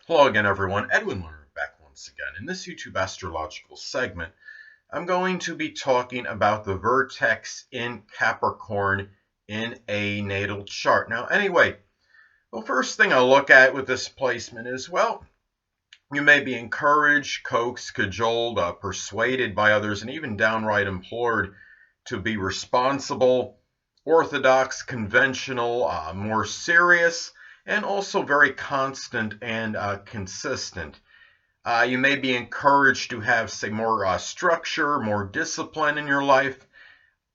Hello again, everyone. Edwin Learnard back once again. In this YouTube astrological segment, I'm going to be talking about the vertex in Capricorn in a natal chart. Now, anyway, the first thing I look at with this placement is, well, you may be encouraged, coaxed, cajoled, persuaded by others, and even downright implored to be responsible, orthodox, conventional, more serious, and also very constant and consistent. You may be encouraged to have, say, more structure, more discipline in your life.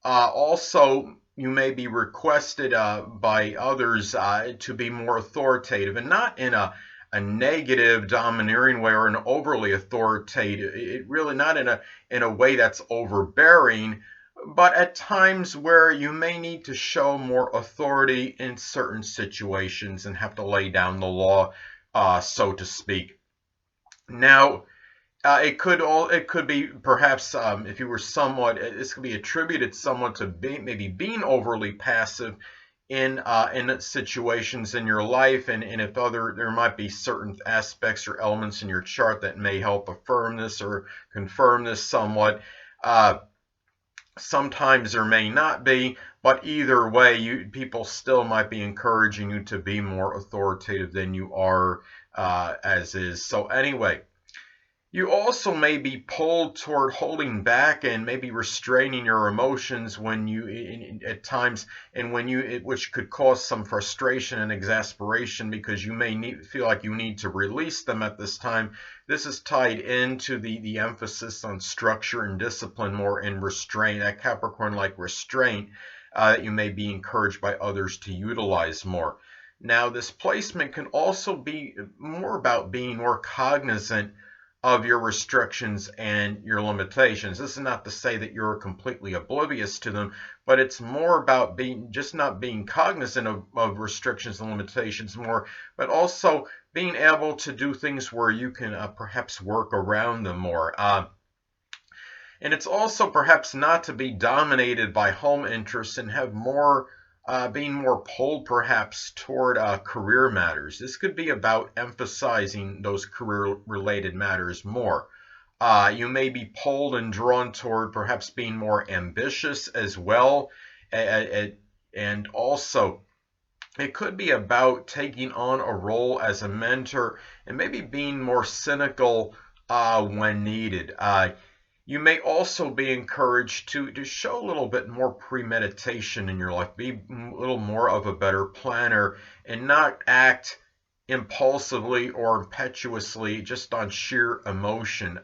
Also, you may be requested by others to be more authoritative, and not in a negative, domineering way or an overly authoritative. It really not in a way that's overbearing, but at times where you may need to show more authority in certain situations and have to lay down the law, so to speak. Now, it could be perhaps if you were somewhat, this could be attributed somewhat to maybe being overly passive in situations in your life, and if there might be certain aspects or elements in your chart that may help affirm this or confirm this somewhat. Sometimes there may not be, but either way, people still might be encouraging you to be more authoritative than you are as is. So anyway, you also may be pulled toward holding back and maybe restraining your emotions when you, at times, and which could cause some frustration and exasperation because you may feel like you need to release them at this time. This is tied into the emphasis on structure and discipline more in restraint, that Capricorn-like restraint that you may be encouraged by others to utilize more. Now, this placement can also be more about being more cognizant of your restrictions and your limitations. This is not to say that you're completely oblivious to them, but it's more about not being cognizant of restrictions and limitations more, but also being able to do things where you can perhaps work around them more. And it's also perhaps not to be dominated by home interests and have more being more pulled perhaps toward career matters. This could be about emphasizing those career-related matters more. You may be pulled and drawn toward perhaps being more ambitious as well. And also, it could be about taking on a role as a mentor and maybe being more cynical when needed. You may also be encouraged to show a little bit more premeditation in your life, be a little more of a better planner, and not act impulsively or impetuously just on sheer emotion.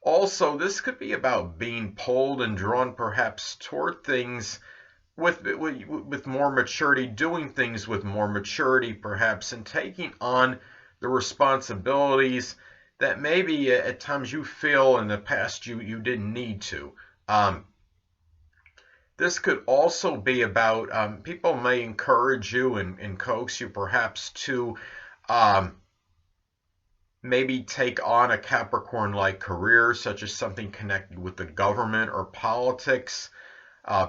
Also, this could be about being pulled and drawn perhaps toward things with more maturity, doing things with more maturity perhaps, and taking on the responsibilities that maybe at times you feel in the past you didn't need to. This could also be about people may encourage you and coax you perhaps to maybe take on a Capricorn-like career, such as something connected with the government or politics,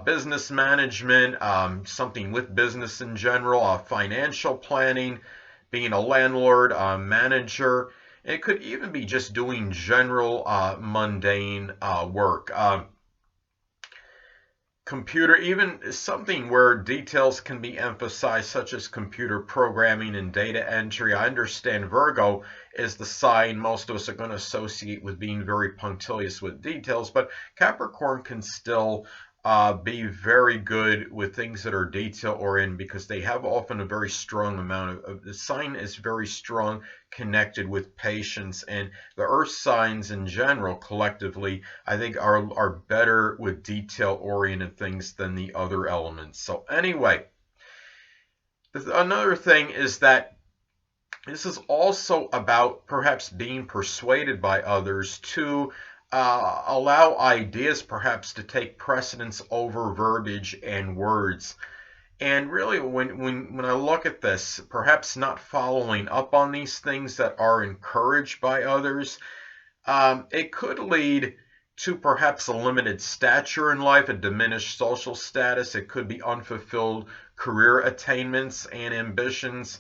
business management, something with business in general, financial planning, being a landlord, manager. It could even be just doing general mundane work. Computer, even something where details can be emphasized, such as computer programming and data entry. I understand Virgo is the sign most of us are going to associate with being very punctilious with details, but Capricorn can still be very good with things that are detail-oriented because they have often a very strong amount of the sign is very strong connected with patience, and the earth signs in general collectively I think are better with detail-oriented things than the other elements. So anyway, another thing is that this is also about perhaps being persuaded by others to allow ideas perhaps to take precedence over verbiage and words. And really, when I look at this, perhaps not following up on these things that are encouraged by others, it could lead to perhaps a limited stature in life, a diminished social status. It could be unfulfilled career attainments and ambitions.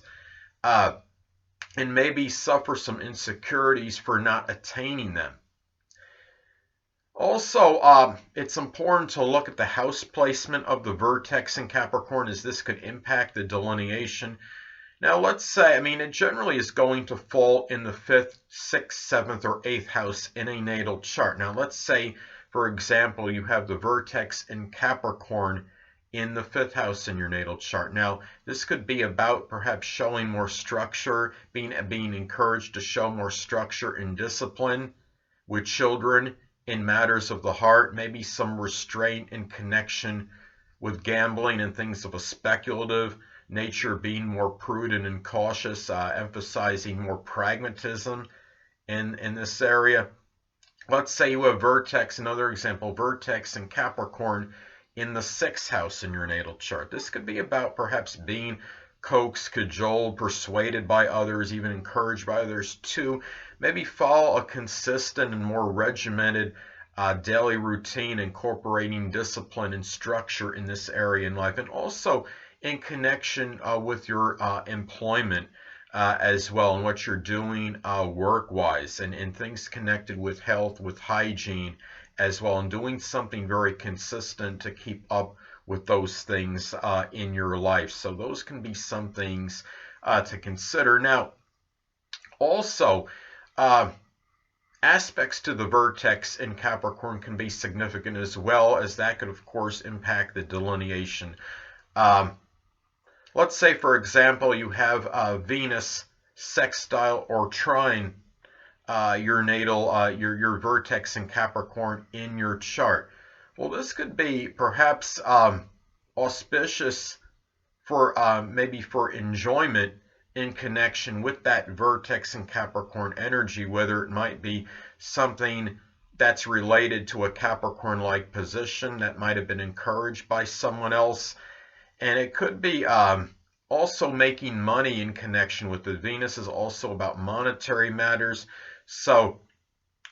and maybe suffer some insecurities for not attaining them. Also, it's important to look at the house placement of the vertex in Capricorn, as this could impact the delineation. Now, let's say, it generally is going to fall in the 5th, 6th, 7th, or 8th house in a natal chart. Now, let's say, for example, you have the vertex in Capricorn in the 5th house in your natal chart. Now, this could be about perhaps showing more structure, being encouraged to show more structure and discipline with children in matters of the heart, maybe some restraint in connection with gambling and things of a speculative nature, being more prudent and cautious, emphasizing more pragmatism in this area. Let's say you have vertex, another example, vertex in Capricorn in the 6th house in your natal chart. This could be about perhaps being coaxed, cajoled, persuaded by others, even encouraged by others to maybe follow a consistent and more regimented daily routine, incorporating discipline and structure in this area in life, and also in connection with your employment as well, and what you're doing work-wise, and things connected with health, with hygiene as well, and doing something very consistent to keep up with those things in your life. So those can be some things to consider. Now, also, aspects to the vertex in Capricorn can be significant as well, as that could, of course, impact the delineation. Let's say, for example, you have Venus sextile or trine your natal, your vertex in Capricorn in your chart. Well, this could be perhaps auspicious for maybe for enjoyment in connection with that vertex in Capricorn energy, whether it might be something that's related to a Capricorn-like position that might have been encouraged by someone else. And it could be also making money in connection with the Venus is also about monetary matters. So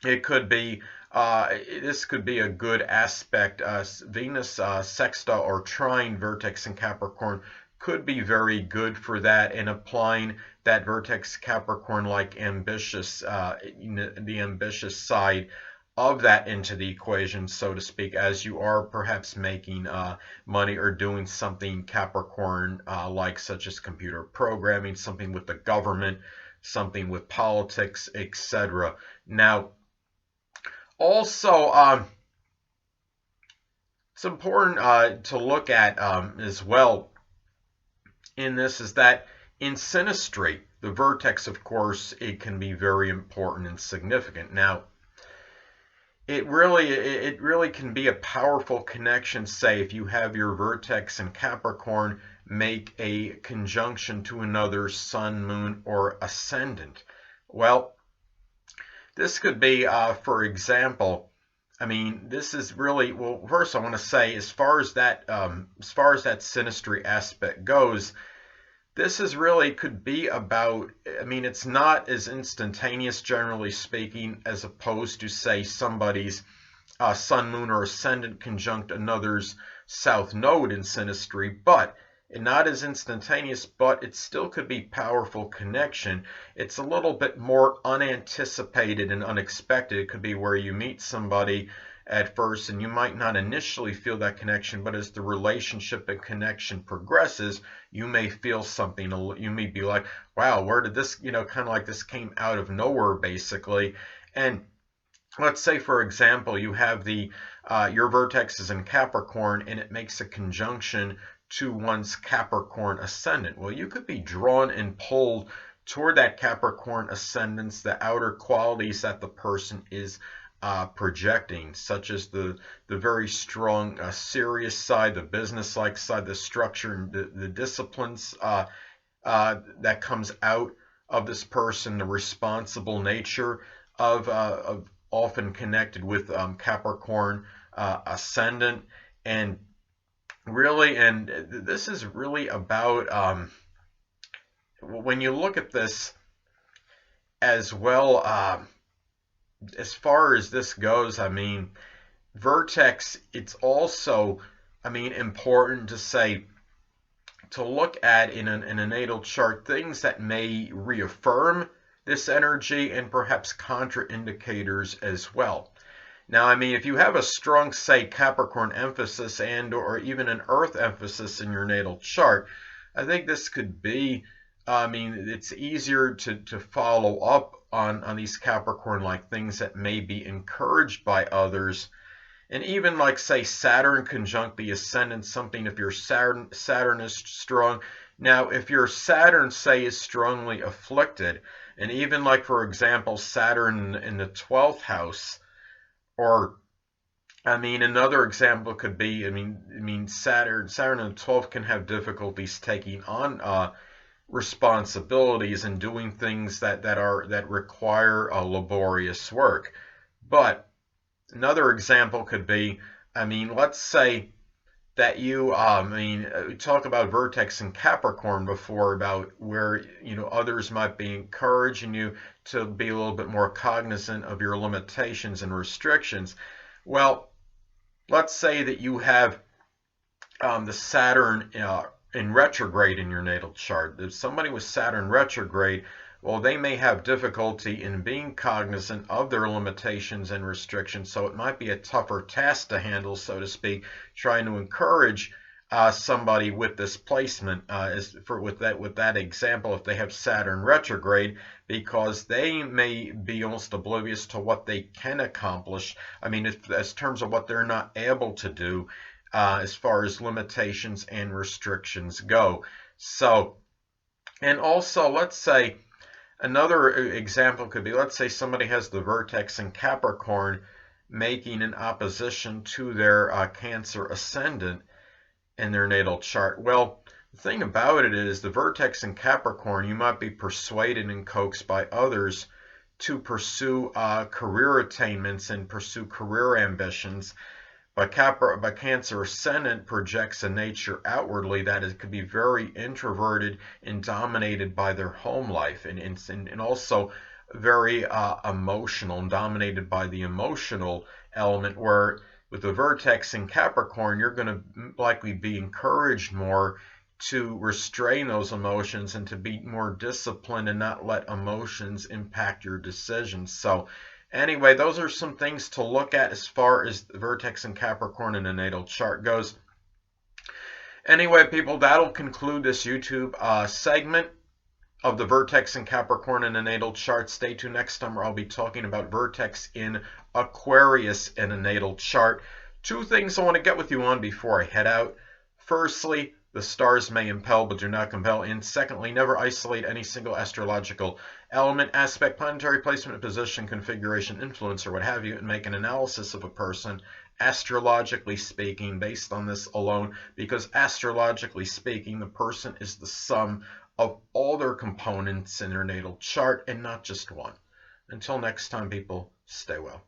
it could be, this could be a good aspect. Venus sextile or trine vertex in Capricorn could be very good for that, and applying that vertex Capricorn like ambitious, the ambitious side of that into the equation, so to speak, as you are perhaps making money or doing something Capricorn like, such as computer programming, something with the government, something with politics, etc. Now, also, it's important to look at as well in this is that in synastry, the vertex, of course, it can be very important and significant. Now, it really can be a powerful connection, say, if you have your vertex in Capricorn make a conjunction to another sun, moon, or ascendant. Well, this could be, for example, this is really, well, first I want to say, as far as that synastry aspect goes, this is really could be about, it's not as instantaneous, generally speaking, as opposed to, say, somebody's sun, moon, or ascendant conjunct another's south node in synastry, but not as instantaneous, but it still could be powerful connection. It's a little bit more unanticipated and unexpected. It could be where you meet somebody at first and you might not initially feel that connection, but as the relationship and connection progresses, you may feel something. You may be like, wow, where did this, kind of like this came out of nowhere, basically. And let's say, for example, you have your vertex is in Capricorn and it makes a conjunction to one's Capricorn ascendant. Well, you could be drawn and pulled toward that Capricorn ascendance, the outer qualities that the person is projecting, such as the very strong serious side, the business-like side, the structure, and the disciplines that comes out of this person, the responsible nature of often connected with Capricorn ascendant. And really, and this is really about, when you look at this as well, as far as this goes, vertex, it's also, important to say, to look at in a natal chart, things that may reaffirm this energy and perhaps contraindicators as well. Now, I mean, if you have a strong, say, Capricorn emphasis and or even an Earth emphasis in your natal chart, I think this could be, I mean, it's easier to follow up on these Capricorn-like things that may be encouraged by others. And even like, say, Saturn conjunct the ascendant, something if your Saturn is strong. Now, if your Saturn, say, is strongly afflicted, and even like, for example, Saturn in the 12th house, or I mean, another example could be, I mean, Saturn in the 12th can have difficulties taking on responsibilities and doing things that require laborious work. But another example could be, I mean, let's say that you, we talk about Vertex in Capricorn before, about where, others might be encouraging you to be a little bit more cognizant of your limitations and restrictions. Well, let's say that you have the Saturn in retrograde in your natal chart. If somebody with Saturn retrograde, well, they may have difficulty in being cognizant of their limitations and restrictions, so it might be a tougher task to handle, so to speak, trying to encourage somebody with this placement, with that example, if they have Saturn retrograde, because they may be almost oblivious to what they can accomplish. I mean, as terms of what they're not able to do, as far as limitations and restrictions go. So, and also, let's say, another example could be, let's say somebody has the Vertex in Capricorn making an opposition to their Cancer ascendant in their natal chart. Well, the thing about it is the Vertex in Capricorn, you might be persuaded and coaxed by others to pursue career attainments and pursue career ambitions. But Cancer ascendant projects a nature outwardly that it could be very introverted and dominated by their home life, and also very emotional and dominated by the emotional element, where with the Vertex in Capricorn, you're going to likely be encouraged more to restrain those emotions and to be more disciplined and not let emotions impact your decisions. So anyway, those are some things to look at as far as the Vertex in Capricorn in a natal chart goes. Anyway, people, that'll conclude this YouTube segment of the Vertex in Capricorn in a natal chart. Stay tuned next time, where I'll be talking about Vertex in Aquarius in a natal chart. Two things I want to get with you on before I head out. Firstly, the stars may impel but do not compel. And secondly, never isolate any single astrological element, aspect, planetary placement, position, configuration, influence, or what have you, and make an analysis of a person, astrologically speaking, based on this alone, because astrologically speaking, the person is the sum of all their components in their natal chart and not just one. Until next time, people, stay well.